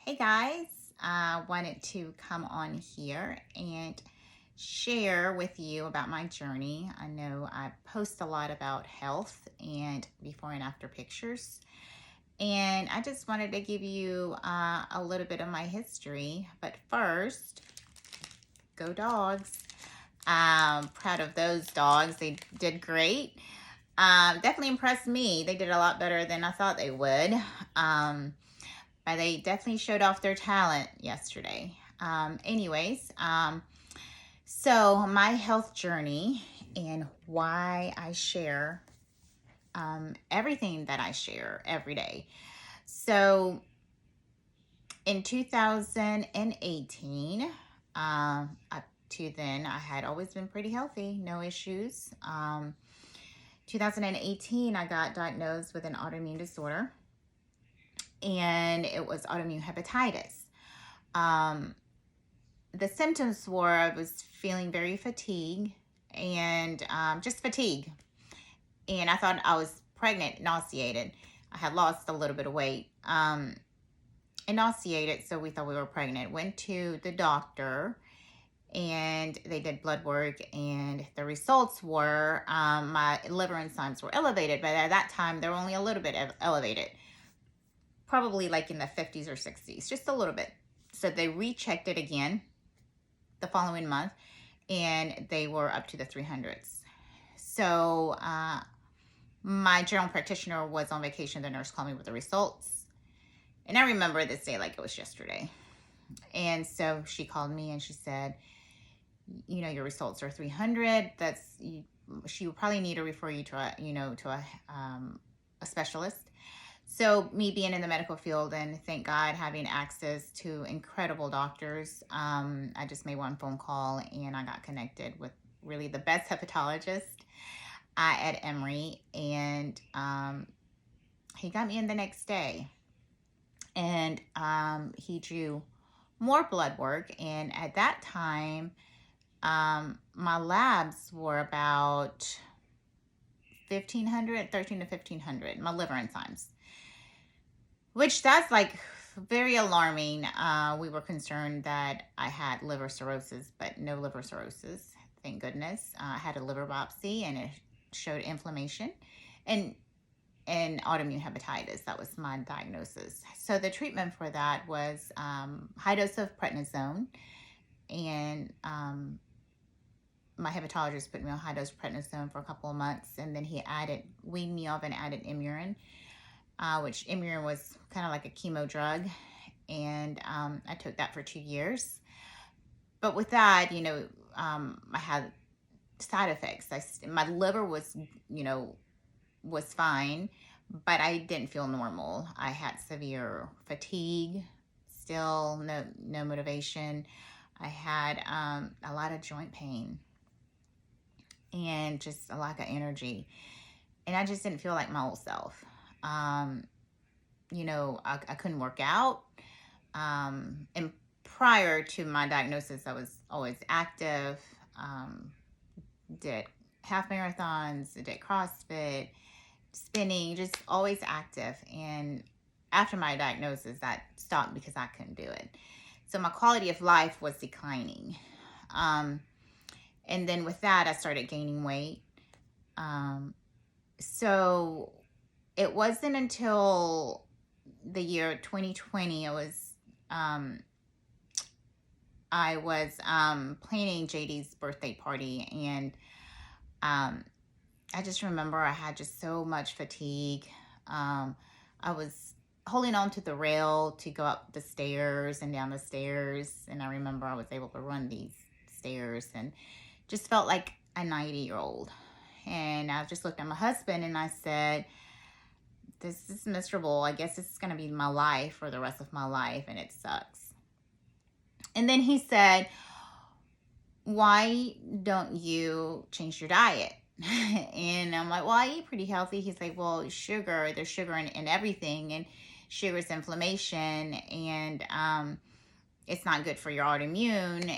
Hey guys, I wanted to come on here and share with you about my journey. I know I post a lot about health and before and after pictures, and I just wanted to give you a little bit of my history. But first, go dogs. I'm proud of those dogs. They did great. Definitely impressed me. They did a lot better than I thought they would. They definitely showed off their talent yesterday. So my health journey and why I share everything that I share every day. So in 2018, up to then, I had always been pretty healthy, no issues. 2018, I got diagnosed with an autoimmune disorder, and it was autoimmune hepatitis. The symptoms were I was feeling very fatigued and just fatigue. And I thought I was pregnant, nauseated. I had lost a little bit of weight and nauseated, so we thought we were pregnant. Went to the doctor and they did blood work, and the results were my liver enzymes were elevated, but at that time they were only a little bit elevated, probably like in the 50s or 60s, just a little bit. So they rechecked it again the following month, and they were up to the 300s. So my general practitioner was on vacation. The nurse called me with the results, and I remember this day like it was yesterday. And so she called me and she said, your results are 300. She would probably need to refer you to a specialist. So me being in the medical field and thank God having access to incredible doctors, I just made one phone call and I got connected with really the best hepatologist at Emory, and he got me in the next day, and he drew more blood work, and at that time my labs were about 1,500, 13 to 1,500, my liver enzymes, which that's like very alarming. We were concerned that I had liver cirrhosis, but no liver cirrhosis, thank goodness. I had a liver biopsy and it showed inflammation and autoimmune hepatitis. That was my diagnosis. So the treatment for that was high dose of prednisone, and my hepatologist put me on high dose prednisone for a couple of months, and then he weaned me off and added Imurin, which Imurin was kind of like a chemo drug, and I took that for 2 years. But with that, I had side effects. My liver was fine, but I didn't feel normal. I had severe fatigue, still no motivation. I had a lot of joint pain and just a lack of energy, and I just didn't feel like my old self. I couldn't work out. And prior to my diagnosis, I was always active, did half marathons, did CrossFit, spinning, just always active. And after my diagnosis, that stopped because I couldn't do it. So my quality of life was declining. And then with that, I started gaining weight. So it wasn't until the year 2020, I was planning JD's birthday party, and I just remember I had just so much fatigue. I was holding on to the rail to go up the stairs and down the stairs, and I remember I was able to run these stairs and just felt like a 90-year-old. And I just looked at my husband and I said, this is miserable. I guess this is going to be my life for the rest of my life, and it sucks. And then he said, why don't you change your diet? And I'm like, well, I eat pretty healthy. He's like, well, there's sugar in everything, and sugar is inflammation, and it's not good for your autoimmune.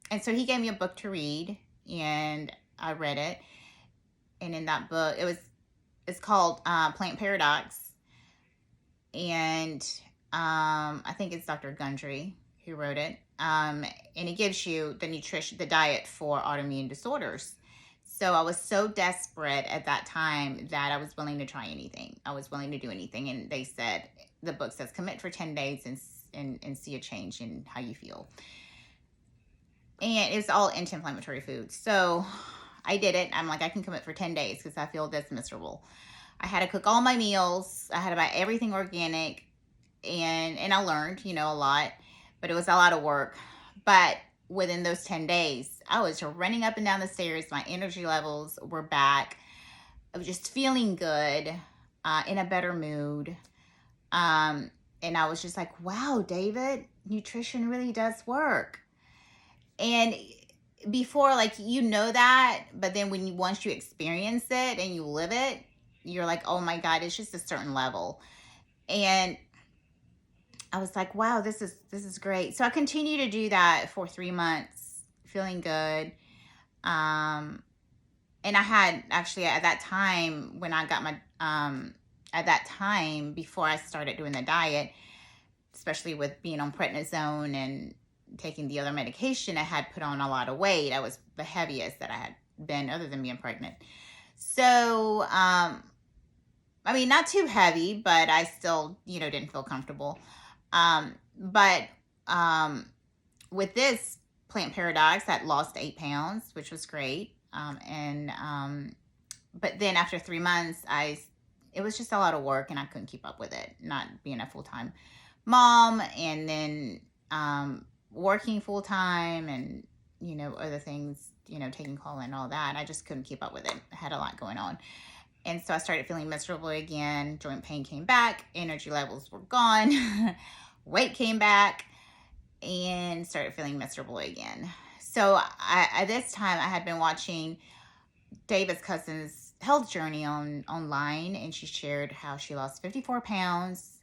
And so he gave me a book to read, and I read it. And in that book, it's called Plant Paradox. and I think it's Dr. Gundry who wrote it. And it gives you the diet for autoimmune disorders. So I was so desperate at that time that I was willing to try anything. I was willing to do anything. And they said, the book says, commit for 10 days and see a change in how you feel. And it's all anti-inflammatory foods. So I did it. I'm like, I can commit for 10 days because I feel this miserable. I had to cook all my meals. I had to buy everything organic. And I learned, a lot. But it was a lot of work. But within those 10 days, I was running up and down the stairs. My energy levels were back. I was just feeling good, in a better mood. And I was just like, wow, David, nutrition really does work. And before, that, but then once you experience it and you live it, you're like, oh my God, it's just a certain level. And I was like, wow, this is great. So I continued to do that for 3 months, feeling good. And I had actually at that time when I got my, before I started doing the diet, especially with being on prednisone and taking the other medication, I had put on a lot of weight. I was the heaviest that I had been other than being pregnant. So, not too heavy, but I still, didn't feel comfortable. But with this plant paradox, I lost 8 pounds, which was great. But then after 3 months, it was just a lot of work and I couldn't keep up with it, not being a full-time mom and then, working full-time and, other things, taking call and all that. I just couldn't keep up with it. I had a lot going on. And so I started feeling miserable again. Joint pain came back. Energy levels were gone. Weight came back and started feeling miserable again. So at this time, I had been watching David's cousin's health journey online, and she shared how she lost 54 pounds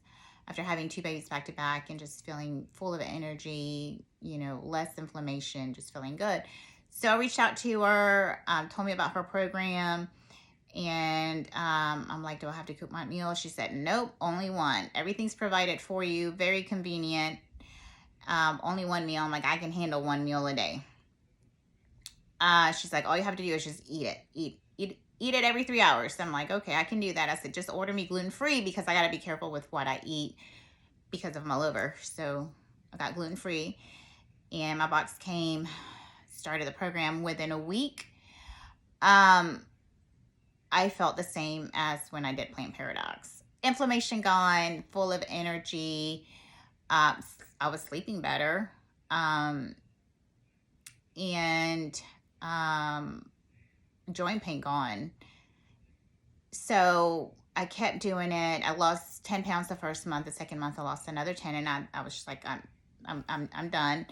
after having 2 babies back to back and just feeling full of energy, less inflammation, just feeling good. So I reached out to her, told me about her program. And I'm like, do I have to cook my meal? She said, nope, only one. Everything's provided for you. Very convenient. Only one meal. I'm like, I can handle one meal a day. She's like, all you have to do is just eat it. Eat it every 3 hours. So I'm like, okay, I can do that. I said, just order me gluten-free because I got to be careful with what I eat because of my liver. So I got gluten-free. And my box came, started the program within a week. I felt the same as when I did Plant Paradox. Inflammation gone, full of energy. I was sleeping better. And joint pain gone. So I kept doing it. I lost 10 pounds the first month. The second month I lost another 10, and I was just like, I'm done.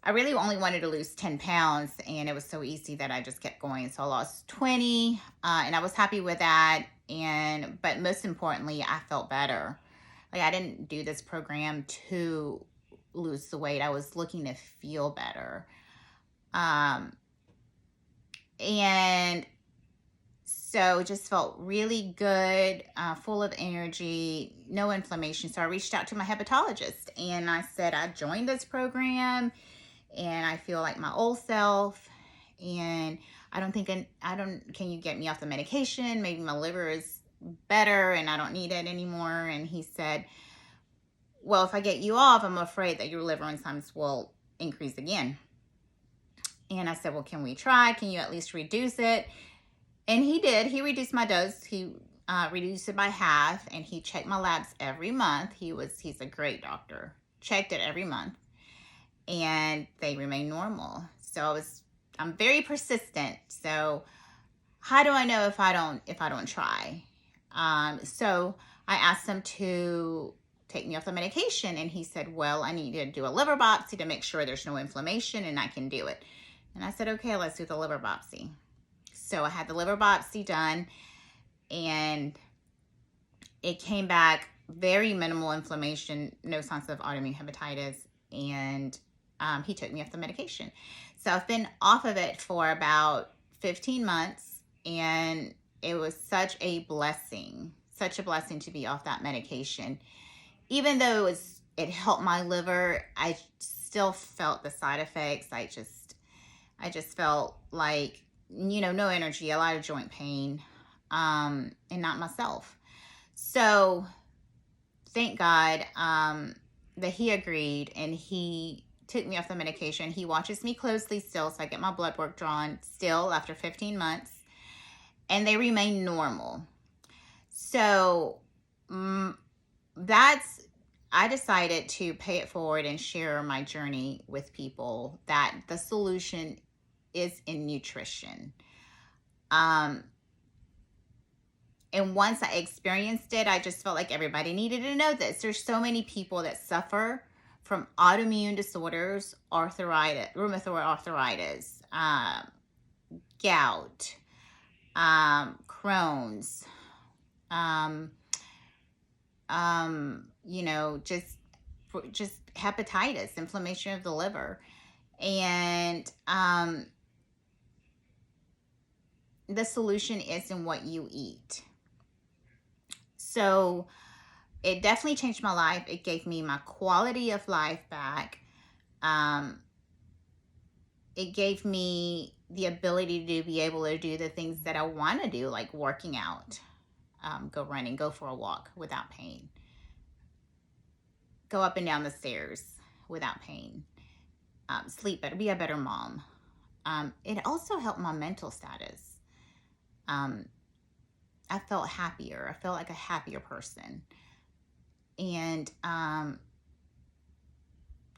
I really only wanted to lose 10 pounds, and it was so easy that I just kept going. So I lost 20, and I was happy with that. But most importantly, I felt better. Like, I didn't do this program to lose the weight. I was looking to feel better. And so it just felt really good, full of energy, no inflammation. So I reached out to my hepatologist, and I said, I joined this program and I feel like my old self, and can you get me off the medication? Maybe my liver is better and I don't need it anymore. And he said, well, if I get you off, I'm afraid that your liver enzymes will increase again. And I said, well, can we try? Can you at least reduce it? And he did. He reduced my dose. He reduced it by half, and he checked my labs every month. He's a great doctor. Checked it every month, and they remain normal. So I'm very persistent. So how do I know if I don't try? So I asked him to take me off the medication, and he said, well, I need to do a liver biopsy to make sure there's no inflammation, and I can do it. And I said, okay, let's do the liver biopsy. So I had the liver biopsy done, and it came back very minimal inflammation, no signs of autoimmune hepatitis, and he took me off the medication. So I've been off of it for about 15 months, and it was such a blessing, such a blessing to be off that medication. Even though it helped my liver, I still felt the side effects. I just felt like, no energy, a lot of joint pain, and not myself. So thank God that he agreed, and he took me off the medication. He watches me closely still, so I get my blood work drawn still after 15 months, and they remain normal. So I decided to pay it forward and share my journey with people, that the solution is in nutrition. And once I experienced it, I just felt like everybody needed to know this. There's so many people that suffer from autoimmune disorders, arthritis, rheumatoid arthritis, gout, Crohn's, just hepatitis, inflammation of the liver. And the solution is in what you eat. So it definitely changed my life. It gave me my quality of life back. It gave me the ability to be able to do the things that I want to do, like working out, go running, go for a walk without pain, go up and down the stairs without pain, sleep better, be a better mom. It also helped my mental status. I felt happier. I felt like a happier person. And I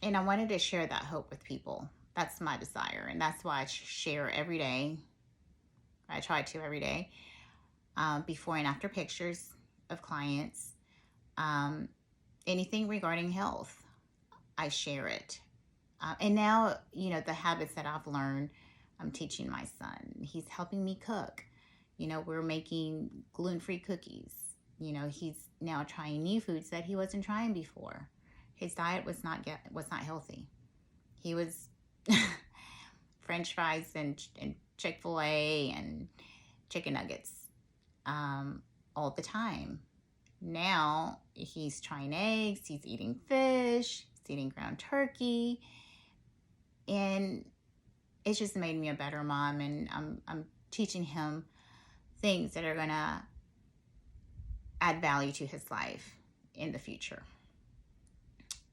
wanted to share that hope with people. That's my desire. And that's why I share every day. I try to every day. Before and after pictures of clients. Anything regarding health, I share it. And now, the habits that I've learned, I'm teaching my son. He's helping me cook. We're making gluten-free cookies. He's now trying new foods that he wasn't trying before. His diet was not healthy. He was French fries and Chick-fil-A and chicken nuggets all the time. Now he's trying eggs. He's eating fish. He's eating ground turkey, and it's just made me a better mom. And I'm teaching him things that are going to add value to his life in the future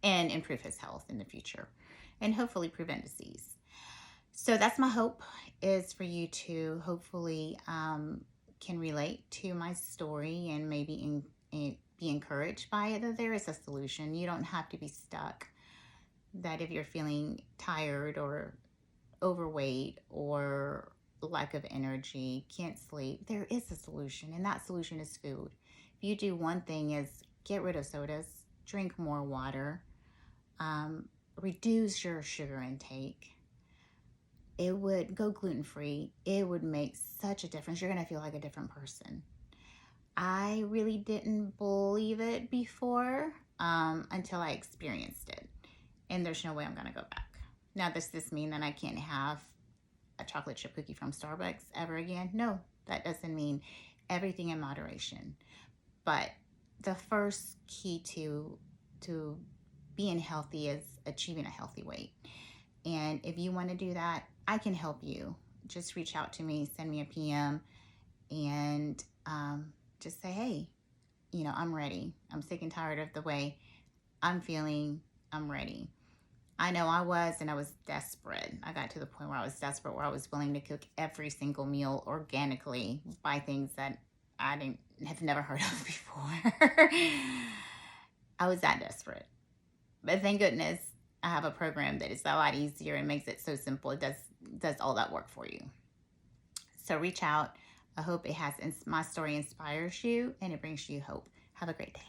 and improve his health in the future and hopefully prevent disease. So that's my hope, is for you to hopefully can relate to my story and maybe be encouraged by it, that there is a solution. You don't have to be stuck. That if you're feeling tired or overweight or lack of energy, can't sleep, there is a solution, and that solution is food. If you do one thing, is get rid of sodas, drink more water, reduce your sugar intake. It would go gluten-free. It would make such a difference. You're going to feel like a different person. I really didn't believe it before until I experienced it. And there's no way I'm going to go back. Now, does this mean that I can't have a chocolate chip cookie from Starbucks ever again? No, that doesn't mean. Everything in moderation. But the first key to being healthy is achieving a healthy weight. And if you want to do that, I can help you. Just reach out to me, send me a PM, and just say, hey, I'm ready. I'm sick and tired of the way I'm feeling. I'm ready. I know I was desperate. I got to the point where I was desperate, where I was willing to cook every single meal organically, buy things that I have never heard of before. I was that desperate. But thank goodness I have a program that is a lot easier and makes it so simple. It does all that work for you. So reach out. I hope my story inspires you and it brings you hope. Have a great day.